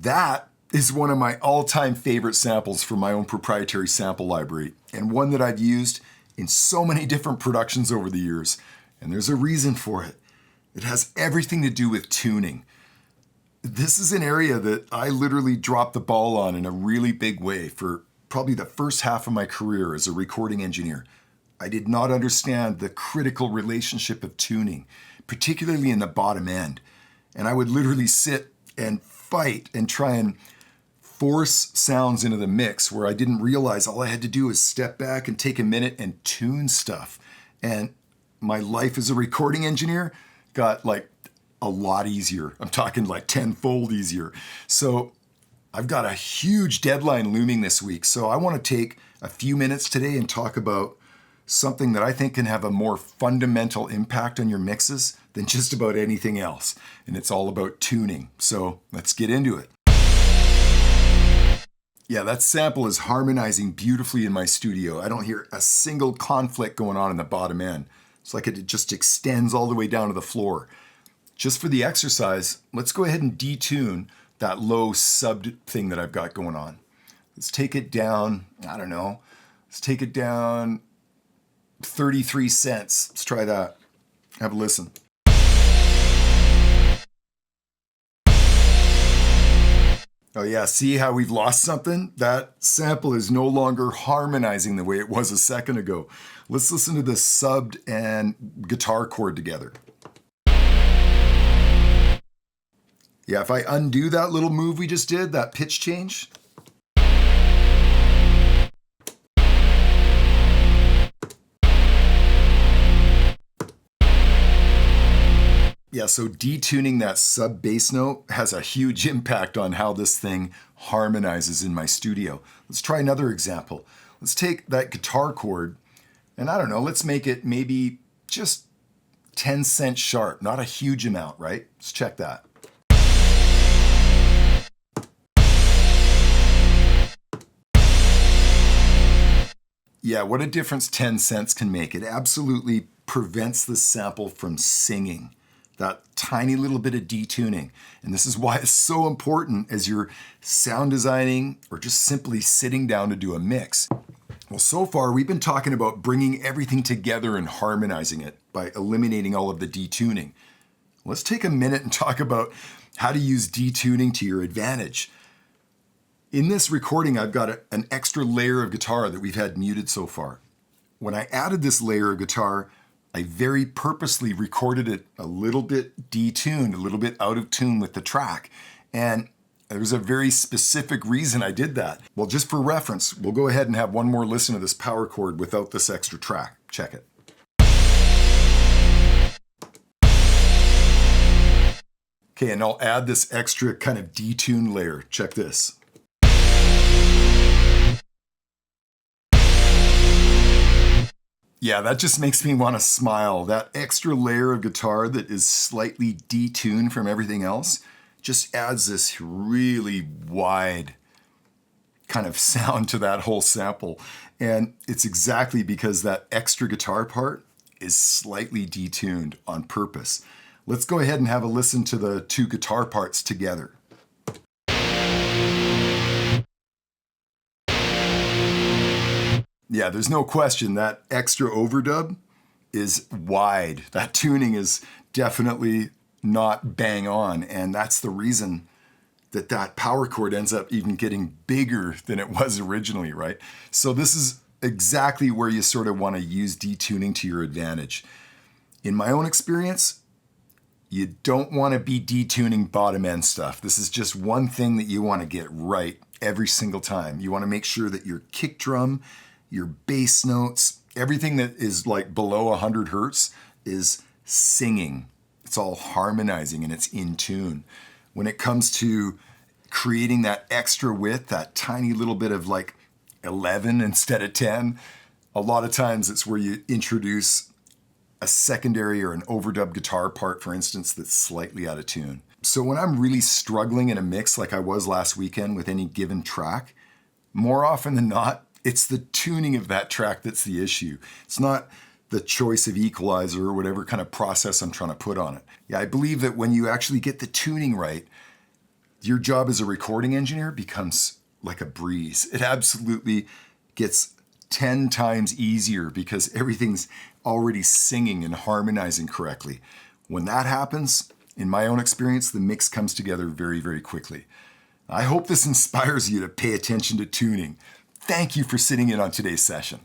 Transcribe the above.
That is one of my all-time favorite samples from my own proprietary sample library, and one that I've used in so many different productions over the years. And there's a reason for it. It has everything to do with tuning. This is an area that I literally dropped the ball on in a really big way for probably the first half of my career as a recording engineer. I did not understand the critical relationship of tuning, particularly in the bottom end. And I would literally sit and fight and try and force sounds into the mix where I didn't realize all I had to do was step back and take a minute and tune stuff. And my life as a recording engineer got like a lot easier. I'm talking like tenfold easier. So I've got a huge deadline looming this week. So I want to take a few minutes today and talk about something that I think can have a more fundamental impact on your mixes than just about anything else. And it's all about tuning. So let's get into it. Yeah, that sample is harmonizing beautifully in my studio. I don't hear a single conflict going on in the bottom end. It's like it just extends all the way down to the floor. Just for the exercise, let's go ahead and detune that low subbed thing that I've got going on. Let's take it down, I don't know, let's take it down 33 cents. Let's try that. Have a listen. Oh yeah, see how we've lost something? That sample is no longer harmonizing the way it was a second ago. Let's listen to the subbed and guitar chord together. Yeah, if I undo that little move we just did, that pitch change. Yeah, so detuning that sub bass note has a huge impact on how this thing harmonizes in my studio. Let's try another example. Let's take that guitar chord and I don't know, let's make it maybe just 10 cents sharp, not a huge amount, right? Let's check that. Yeah, what a difference 10 cents can make. It absolutely prevents the sample from singing. That tiny little bit of detuning. And this is why it's so important as you're sound designing or just simply sitting down to do a mix. Well, so far we've been talking about bringing everything together and harmonizing it by eliminating all of the detuning. Let's take a minute and talk about how to use detuning to your advantage. In this recording, I've got an extra layer of guitar that we've had muted so far. When I added this layer of guitar, I very purposely recorded it a little bit detuned, a little bit out of tune with the track. And there's a very specific reason I did that. Well, just for reference, we'll go ahead and have one more listen to this power chord without this extra track. Check it. Okay, and I'll add this extra kind of detuned layer. Check this. Yeah, that just makes me want to smile. That extra layer of guitar that is slightly detuned from everything else just adds this really wide kind of sound to that whole sample. And it's exactly because that extra guitar part is slightly detuned on purpose. Let's go ahead and have a listen to the two guitar parts together. Yeah, there's no question that extra overdub is wide. That tuning is definitely not bang on, and that's the reason that that power chord ends up even getting bigger than it was originally, right? So this is exactly where you sort of want to use detuning to your advantage. In my own experience, you don't want to be detuning bottom end stuff. This is just one thing that you want to get right every single time. You want to make sure that your kick drum, your bass notes, everything that is like below 100 hertz is singing. It's all harmonizing and it's in tune. When it comes to creating that extra width, that tiny little bit of like 11 instead of 10, a lot of times it's where you introduce a secondary or an overdub guitar part, for instance, that's slightly out of tune. So when I'm really struggling in a mix like I was last weekend with any given track, more often than not, it's the tuning of that track that's the issue. It's not the choice of equalizer or whatever kind of process I'm trying to put on it. Yeah, I believe that when you actually get the tuning right, your job as a recording engineer becomes like a breeze. It absolutely gets 10 times easier because everything's already singing and harmonizing correctly. When that happens, in my own experience, the mix comes together very, very quickly. I hope this inspires you to pay attention to tuning. Thank you for sitting in on today's session.